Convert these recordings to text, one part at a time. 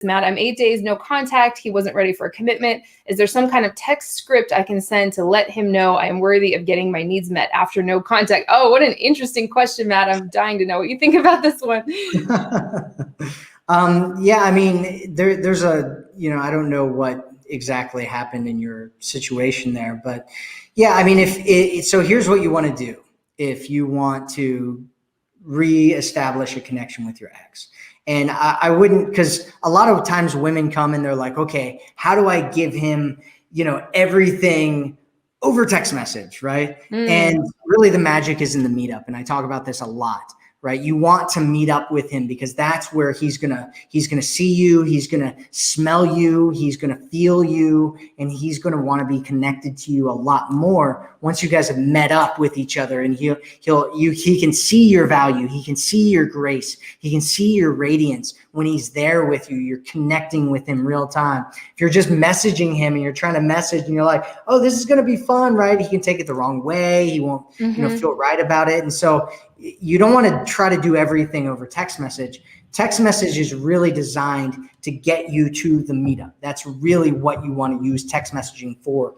Matt, I'm 8 days, no contact. He wasn't ready for a commitment. Is there some kind of text script I can send to let him know I am worthy of getting my needs met after no contact? Oh, what an interesting question, Matt. I'm dying to know what you think about this one. Yeah, I mean, there's a, I don't know what exactly happened in your situation there, but yeah, I mean, so here's what you want to do if you want to reestablish a connection with your ex. And I wouldn't, because a lot of times women come and they're like, okay, how do I give him, everything over text message, right? And really the magic is in the meetup. And I talk about this a lot, right? You want to meet up with him because that's where he's gonna see you, he's gonna smell you, he's gonna feel you, and he's gonna want to be connected to you a lot more once you guys have met up with each other. And he can see your value, he can see your grace, he can see your radiance when he's there with you. You're connecting with him real time. If you're just messaging him and you're trying to message and you're like, oh, this is gonna be fun, right? He can take it the wrong way. He won't, feel right about it. And so you don't want to try to do everything over text message. Text message is really designed to get you to the meetup. That's really what you want to use text messaging for.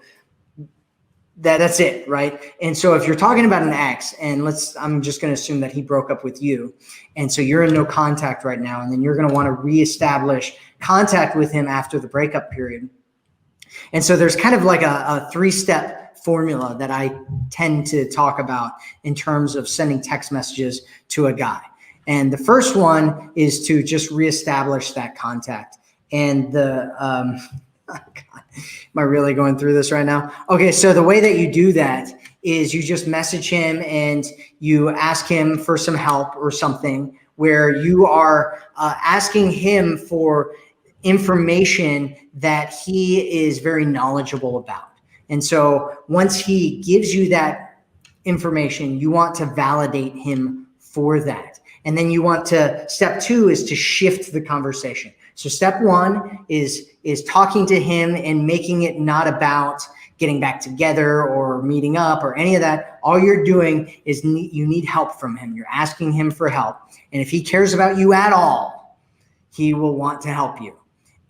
That's it, right? And so if you're talking about an ex, and I'm just going to assume that he broke up with you, and so you're in no contact right now, and then you're going to want to reestablish contact with him after the breakup period. And so there's kind of like a 3-step formula that I tend to talk about in terms of sending text messages to a guy. And the first one is to just reestablish that contact. And God, am I really going through this right now? Okay, so the way that you do that is you just message him and you ask him for some help or something, where you are asking him for information that he is very knowledgeable about. And so once he gives you that information, you want to validate him for that. And then step 2 is to shift the conversation. So step 1 is talking to him and making it not about getting back together or meeting up or any of that. All you're doing is you need help from him. You're asking him for help. And if he cares about you at all, he will want to help you.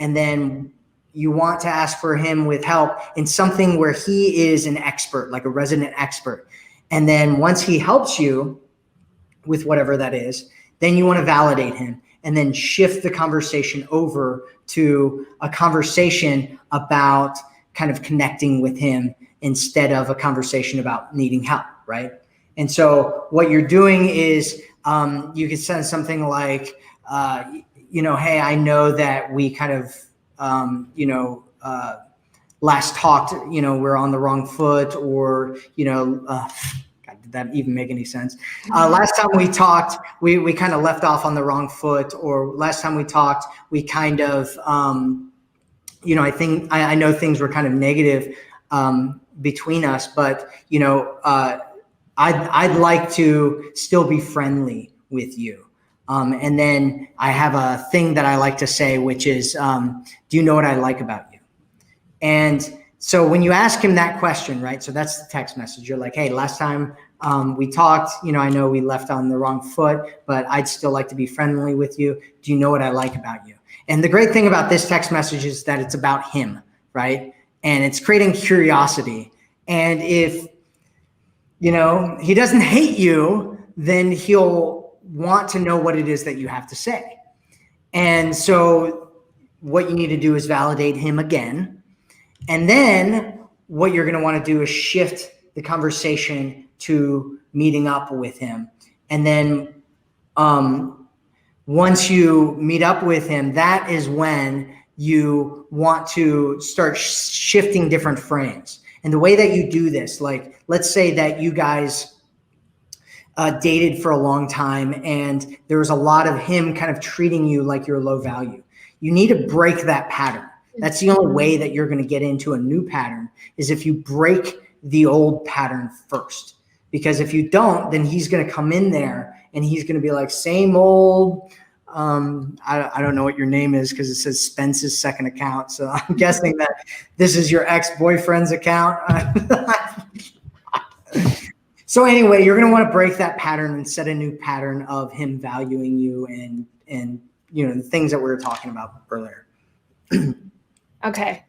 And then you want to ask for him with help in something where he is an expert, like a resident expert. And then once he helps you with whatever that is, then you want to validate him and then shift the conversation over to a conversation about kind of connecting with him instead of a conversation about needing help, right? And so what you're doing is you could send something like, hey, I know that we kind of, last talked, we're on the wrong foot, or, God, did that even make any sense? Last time we talked, we kind of left off on the wrong foot, or last time we talked, we kind of, I know things were kind of negative between us, but, I'd like to still be friendly with you. And then I have a thing that I like to say, which is, do you know what I like about you? And so when you ask him that question, right? So that's the text message. You're like, hey, last time we talked, I know we left on the wrong foot, but I'd still like to be friendly with you. Do you know what I like about you? And the great thing about this text message is that it's about him, right? And it's creating curiosity. And if, he doesn't hate you, then he'll want to know what it is that you have to say. And so what you need to do is validate him again. And then what you're going to want to do is shift the conversation to meeting up with him. And then once you meet up with him, that is when you want to start shifting different frames. And the way that you do this, like, let's say that you guys dated for a long time and there was a lot of him kind of treating you like you're low value. You need to break that pattern. That's the only way that you're going to get into a new pattern, is if you break the old pattern first. Because if you don't, then he's going to come in there and he's going to be like, same old, I don't know what your name is because it says Spence's second account. So I'm guessing that this is your ex-boyfriend's account. So anyway, you're going to want to break that pattern and set a new pattern of him valuing you and the things that we were talking about earlier. Okay.